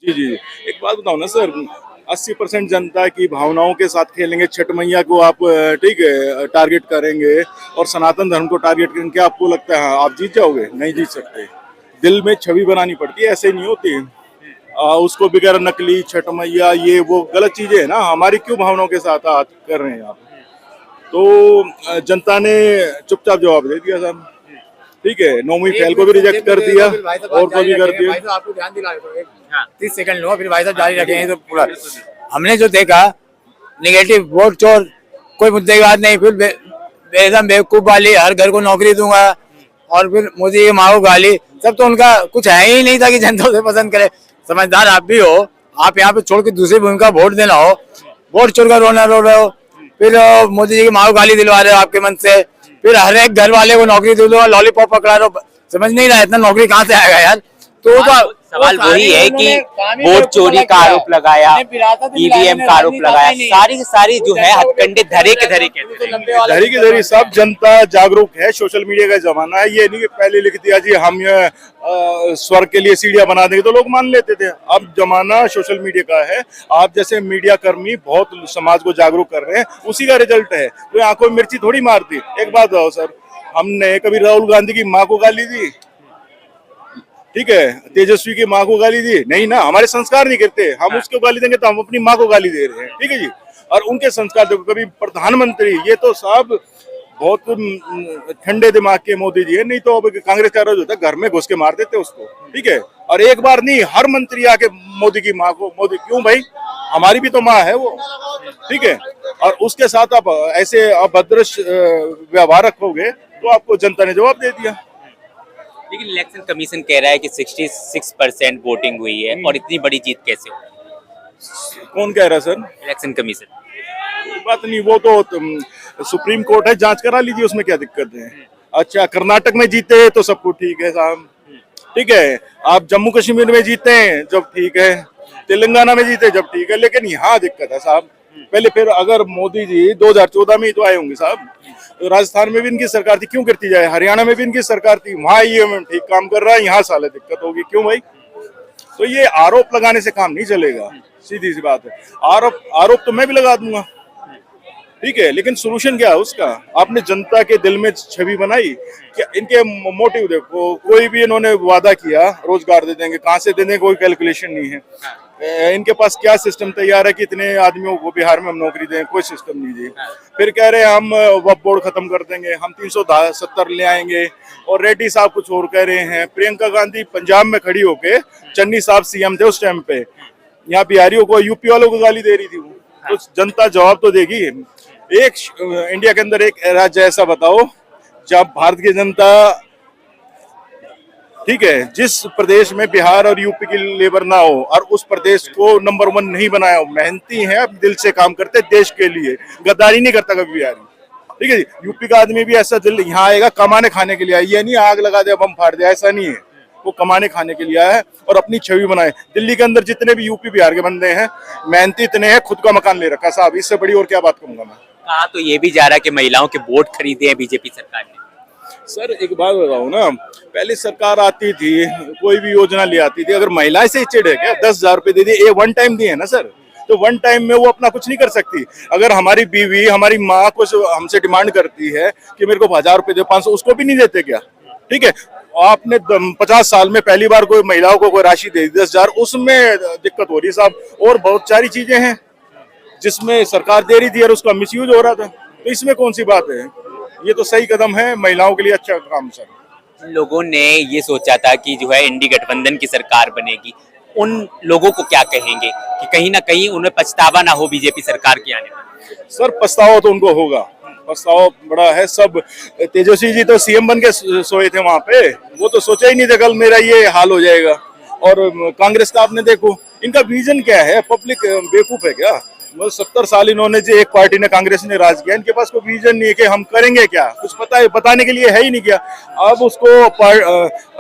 जी जी। एक बात बताओ ना सर, 80% जनता की भावनाओं के साथ खेलेंगे, छठ मैया को आप ठीक है टारगेट करेंगे और सनातन धर्म को टारगेट करेंगे, क्या आपको लगता है आप जीत जाओगे? नहीं जीत सकते। दिल में छवि बनानी पड़ती है, ऐसे नहीं होती। उसको बगैर नकली छठ मैया ये वो गलत चीजें है ना, हमारी क्यों भावनाओं के साथ आज कर रहे हैं आप? तो जनता ने चुपचाप जवाब दे दिया सर। ठीक है, नौवीं फैल को भी रिजेक्ट कर दिया और को भी कर दिया। भाई साहब आपको ध्यान दिला दो, 30 सेकंड लो, फिर भाई साहब जारी रखेंगे तो पूरा। हमने जो देखा निगेटिव वोट चोर, कोई मुद्दे की बात नहीं, फिर एकदम बेवकूफ वाली हर घर को नौकरी दूंगा, और फिर मोदी की माँ को गाली, सब तो उनका कुछ है ही नहीं था कि जनता उसे पसंद करे। समझदार आप भी हो, आप यहाँ पे छोड़ के दूसरी भूमिका वोट देना हो, वोट छोड़ कर रोना रो रहे हो, फिर मोदी जी की माँ को गाली दिलवा रहे हो आपके मन से, फिर हर एक घर वाले को नौकरी दिलवा, लॉलीपॉप पकड़ा रहे हो। समझ नहीं रहा इतना नौकरी कहाँ से आएगा यार। तो सवाल वही है कि वोट चोरी का आरोप लगाया, ईवीएम का आरोप लगाया, सारी की सारी जो है हथकंडे धरे के धरे धरी की धरी। सब जनता जागरूक है, सोशल मीडिया का जमाना है। ये नहीं कि पहले लिख दिया जी हम स्वर्ग के लिए सीढ़ियां बना देंगे तो लोग मान लेते थे। अब जमाना सोशल मीडिया का है। आप जैसे मीडिया कर्मी बहुत समाज को जागरूक कर रहे हैं, उसी का रिजल्ट है। तो आंखों में मिर्ची थोड़ी मारती। एक बात बताओ सर, हमने कभी राहुल गांधी की माँ को गाली दी? ठीक है, तेजस्वी की माँ को गाली दी? नहीं ना, हमारे संस्कार नहीं करते। हम उसको गाली देंगे तो हम अपनी माँ को गाली दे रहे हैं। ठीक है जी। और उनके संस्कार देखो, कभी प्रधानमंत्री, ये तो सब बहुत ठंडे दिमाग के मोदी जी है। नहीं तो अब कांग्रेस का राज होता है, घर में घुस के मार देते उसको। ठीक है, और एक बार नहीं, हर मंत्री आके मोदी की माँ को, मोदी क्यों भाई, हमारी भी तो माँ है वो। ठीक है, और उसके साथ आप ऐसे अभद्र व्यवहार रखोगे तो आपको जनता ने जवाब दे दिया। लेकिन इलेक्शन कमीशन कह रहा है कि 66% वोटिंग हुई है, और इतनी बड़ी जीत कैसे हो? कौन कह रहा है सर? Election commission. बात नहीं, वो तो सुप्रीम कोर्ट है, जांच करा लीजिए, उसमें क्या दिक्कत है। अच्छा, कर्नाटक में जीते तो सब कुछ ठीक है साहब। ठीक है, आप जम्मू कश्मीर में जीते हैं जब ठीक है, तेलंगाना में जीते जब ठीक है, लेकिन यहाँ दिक्कत है साहब। पहले फिर अगर मोदी जी 2014 में ही तो आए होंगे साहब, तो राजस्थान में भी इनकी सरकार थी, क्यों करती जाए? हरियाणा में भी इनकी सरकार थी, वहां ये ठीक काम कर रहा है, यहाँ साले दिक्कत होगी, क्यों भाई? तो ये आरोप लगाने से काम नहीं चलेगा, सीधी सी बात है। आरोप तो मैं भी लगा दूंगा, ठीक है, लेकिन सोल्यूशन क्या है उसका? आपने जनता के दिल में छवि बनाई क्या? इनके मोटिव देखो, कोई भी इन्होंने वादा किया रोजगार दे देंगे, कहाँ से दे देंगे कोई कैलकुलेशन नहीं है। इनके पास क्या सिस्टम तैयार है कि इतने आदमियों को बिहार में हम नौकरी दें? कोई सिस्टम नहीं जी। फिर कह रहे हैं हम वक्फ बोर्ड खत्म कर देंगे, हम 370 ले आएंगे, और रेड्डी साहब कुछ और कह रहे हैं। प्रियंका गांधी पंजाब में खड़ी होके, चन्नी साहब सीएम थे उस टाइम पे, यहाँ बिहारियों को, यूपी वालों को गाली दे रही थी। तो जनता जवाब तो देगी। एक इंडिया के अंदर एक राज्य ऐसा बताओ जब भारत की जनता, ठीक है, जिस प्रदेश में बिहार और यूपी की लेबर ना हो और उस प्रदेश को नंबर 1 नहीं बनाया हो, मेहनती है, दिल से काम करते देश के लिए, गद्दारी नहीं करता कभी बिहारी। ठीक है, यूपी का आदमी भी ऐसा दिल यहाँ आएगा कमाने खाने के लिए, ये नहीं आग लगा दे बम फाड़ दे, ऐसा नहीं है। वो कमाने खाने के लिए आया है और अपनी छवि बनाए। दिल्ली के अंदर जितने भी यूपी बिहार के बंदे हैं, मेहनती इतने हैं, खुद का मकान ले रखा साहब, इससे बड़ी और क्या बात कहूंगा मैं। कहा तो ये भी जा रहा है कि महिलाओं के वोट खरीदे हैं बीजेपी सरकार ने। सर एक बात बताओ ना, पहले सरकार आती थी, कोई भी योजना ले आती थी, अगर महिलाएं से चिढ़ है क्या? 10,000 रुपए दे दिए, ये 1 टाइम दिए ना सर, तो 1 टाइम में वो अपना कुछ नहीं कर सकती। अगर हमारी बीवी, हमारी माँ कुछ हमसे डिमांड करती है कि मेरे को 1,000 रुपए दे, 500, उसको भी नहीं देते क्या? ठीक है, आपने 50 साल में पहली बार कोई महिलाओं को कोई राशि दे दी 10,000, उसमें दिक्कत हो रही है साहब। और बहुत सारी चीजें हैं जिसमें सरकार दे रही थी और उसका मिसयूज हो रहा था, तो इसमें कौन सी बात है? ये तो सही कदम है, महिलाओं के लिए अच्छा काम सर। लोगों ने ये सोचा था कि जो है इंडी गठबंधन की सरकार बनेगी, उन लोगों को क्या कहेंगे कि कहीं ना कहीं उन्हें पछतावा ना हो बीजेपी सरकार के आने में? सर पछतावा तो उनको होगा, पछतावा बड़ा है। सब तेजस्वी जी तो सीएम बन के सोए थे वहां पे, वो तो सोचा ही नहीं था कल मेरा ये हाल हो जाएगा। और कांग्रेस का आपने देखो, इनका विजन क्या है? पब्लिक बेवकूफ है क्या? 70 साल इन्होंने जो एक पार्टी ने, कांग्रेस ने राज किया, इनके पास कोई विजन नहीं है कि हम करेंगे क्या, कुछ पता है बताने के लिए है ही नहीं क्या। अब उसको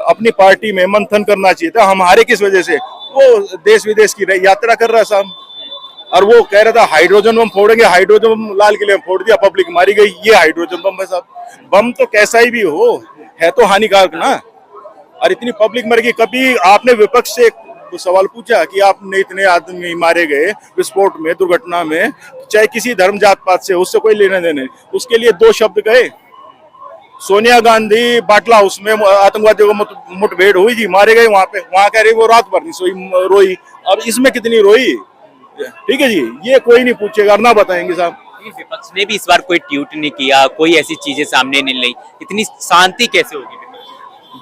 अपनी पार्टी में मंथन करना चाहिए था। हम हारे किस वजह से? वो देश विदेश की यात्रा कर रहा है साहब, और वो कह रहा था हाइड्रोजन बम फोड़ेंगे, हाइड्रोजन बम लाल किले में फोड़ दिया, पब्लिक मारी गई। ये हाइड्रोजन बम है साहब। बम तो कैसा ही भी हो, है तो हानिकारक ना, और इतनी पब्लिक मर गई। कभी आपने विपक्ष से सवाल पूछा कि आपने इतने आदमी मारे गए विस्फोट में, दुर्घटना में, चाहे किसी धर्म जात पात से, उससे कोई लेने देने नहीं। उसके लिए दो शब्द कहे। सोनिया गांधी बाटला हाउस में आतंकवादियों को मुठभेड़ हुई जी, मारे गए वहां पे, वहां कह रही वो रात भर नहीं सोई, रोई। अब इसमें कितनी रोई? ठीक है जी, ये कोई नहीं पूछेगा, ना बताएंगे साहब। विपक्ष ने भी इस बार कोई ट्वीट नहीं किया, कोई ऐसी चीजें सामने नहीं लाई, इतनी शांति कैसे होगी?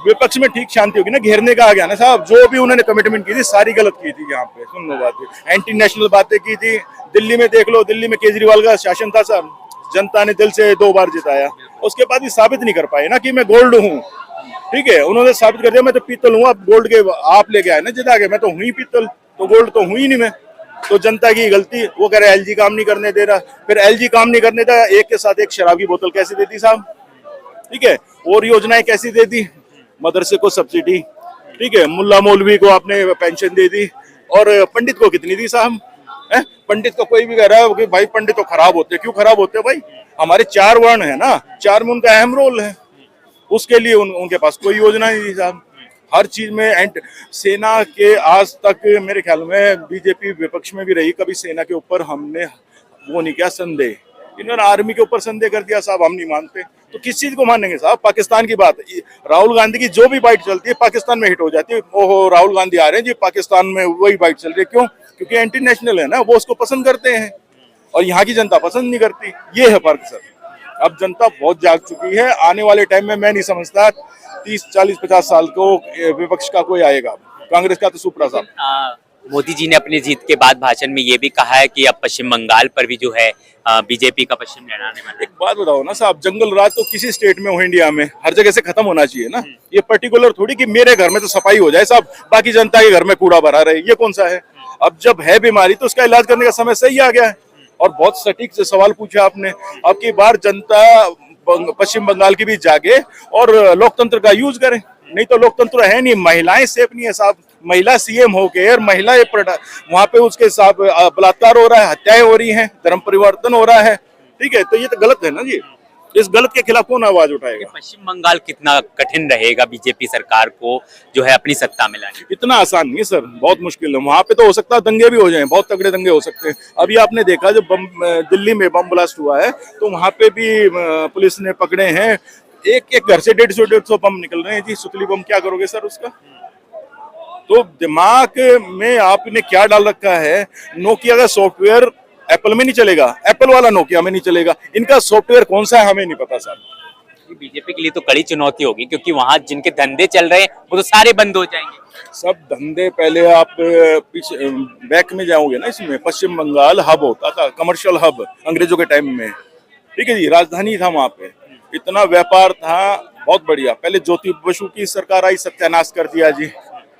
विपक्ष में ठीक शांति होगी ना, घेरने का आ गया ना साहब। जो भी उन्होंने कमिटमेंट की थी सारी गलत की थी। यहाँ पे सुन लो बातें, एंटी नेशनल बातें की थी। दिल्ली में देख लो, दिल्ली में केजरीवाल का शासन था साहब, जनता ने दिल से 2 बार जिताया, उसके बाद भी साबित नहीं कर पाए ना कि मैं गोल्ड हूँ। ठीक है, उन्होंने साबित कर दिया मैं तो पीतल हूँ। अब गोल्ड के आप लेके आए ना जिता के, मैं तो हूँ ही पीतल, तो गोल्ड तो हूँ ही नहीं मैं। तो जनता की गलती। वो कह रहे एलजी काम नहीं करने दे रहा, फिर एलजी काम नहीं करने देता, एक के साथ एक शराब की बोतल कैसे देती साहब? ठीक है, और योजनाएं कैसी दे दी, मदरसे को सब्सिडी, ठीक है, मुल्ला मौलवी को आपने पेंशन दे दी, और पंडित को कितनी दी साहब? पंडित को कोई भी कह रहा है कि भाई पंडित तो खराब होते हैं। क्यों खराब होते हैं भाई? हमारे 4 वर्ण है ना, 4 में उनका अहम रोल है। उसके लिए उनके पास कोई योजना नहीं थी साहब। हर चीज में सेना के आज तक मेरे ख्याल में बीजेपी विपक्ष में भी रही, कभी सेना के ऊपर हमने वो नहीं किया संदेह। इन्होंने आर्मी के ऊपर संदेह कर दिया साहब, हम नहीं मानते। तो किस चीज को मानेंगे साहब? पाकिस्तान की बात, राहुल गांधी की जो भी बाइट चलती है पाकिस्तान में हिट हो जाती है। ओहो राहुल गांधी आ रहे हैं जी, पाकिस्तान में वही बाइट चल रही है। क्यों? क्योंकि एंटी नेशनल है ना, वो उसको पसंद करते हैं और यहाँ की जनता पसंद नहीं करती। ये है फर्क सर। अब जनता बहुत जाग चुकी है। आने वाले टाइम में मैं नहीं समझता 30, 40, 50 साल को विपक्ष का कोई आएगा। कांग्रेस का तो सुपड़ा साहब। मोदी जी ने अपनी जीत के बाद भाषण में ये भी कहा है कि अब पश्चिम बंगाल पर भी जो है बीजेपी का पश्चिम लहराने वाला है। एक बात बताओ ना साहब, जंगल राज तो किसी स्टेट में हो इंडिया में, हर जगह से खत्म होना चाहिए ना। ये पर्टिकुलर थोड़ी कि मेरे घर में तो सफाई हो जाए साहब, बाकी जनता के घर में कूड़ा भरा रहे, ये कौन सा है? अब जब है बीमारी तो उसका इलाज करने का समय सही आ गया है। और बहुत सटीक से सवाल पूछा आपने। अब की बार जनता पश्चिम बंगाल की भी जागे और लोकतंत्र का यूज करे। नहीं तो लोकतंत्र है नहीं, महिलाएं सेफ नहीं है साहब। महिला सीएम हो गए और महिला वहां पे उसके साथ बलात्कार हो रहा है, हत्याएं हो रही हैं, धर्म परिवर्तन हो रहा है। ठीक है, तो ये तो गलत है ना जी। इस गलत के खिलाफ कौन आवाज उठाएगा? पश्चिम बंगाल कितना कठिन रहेगा बीजेपी सरकार को जो है अपनी सत्ता में लाने? इतना आसान नहीं सर, बहुत मुश्किल है। वहां पे तो हो सकता है दंगे भी हो जाएं, बहुत तगड़े दंगे हो सकते हैं। अभी आपने देखा जब दिल्ली में बम ब्लास्ट हुआ है तो वहां पे भी पुलिस ने पकड़े हैं। एक घर से 150 बम निकल रहे हैं जी, सुतली बम। क्या करोगे सर उसका? तो दिमाग में आपने क्या डाल रखा है? नोकिया का सॉफ्टवेयर एप्पल में नहीं चलेगा, एप्पल वाला नोकिया में नहीं चलेगा। इनका सॉफ्टवेयर कौन सा है हमें नहीं पता सर। बीजेपी के लिए तो कड़ी चुनौती होगी, क्योंकि वहां जिनके धंधे चल रहे हैं वो तो सारे बंद हो जाएंगे। सब धंधे पहले आप पीछे बैक में जाओगे ना, इसमें पश्चिम बंगाल हब होता था, कमर्शियल हब अंग्रेजों के टाइम में। ठीक है जी, राजधानी था वहां पे, इतना व्यापार था, बहुत बढ़िया। पहले ज्योति बसु की सरकार आई, सत्यानाश कर दिया जी।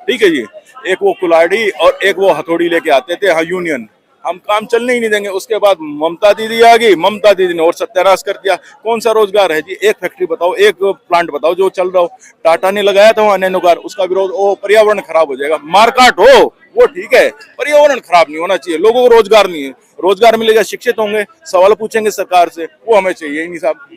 ठीक है जी, एक वो कुल्हाड़ी और एक वो हथौड़ी लेके आते थे, हाँ यूनियन, हम काम चलने ही नहीं देंगे। उसके बाद ममता दीदी आ गई, ममता दीदी ने और सत्यानाश कर दिया। कौन सा रोजगार है जी? एक फैक्ट्री बताओ, एक प्लांट बताओ जो चल रहा हो। टाटा ने लगाया था वहां नैनोकार, उसका विरोध, ओ पर्यावरण खराब हो जाएगा। मारकाट हो वो ठीक है, पर्यावरण खराब नहीं होना चाहिए। लोगों को रोजगार नहीं है, रोजगार मिलेगा, शिक्षित होंगे, सवाल पूछेंगे सरकार से, वो हमें चाहिए ही नहीं साहब।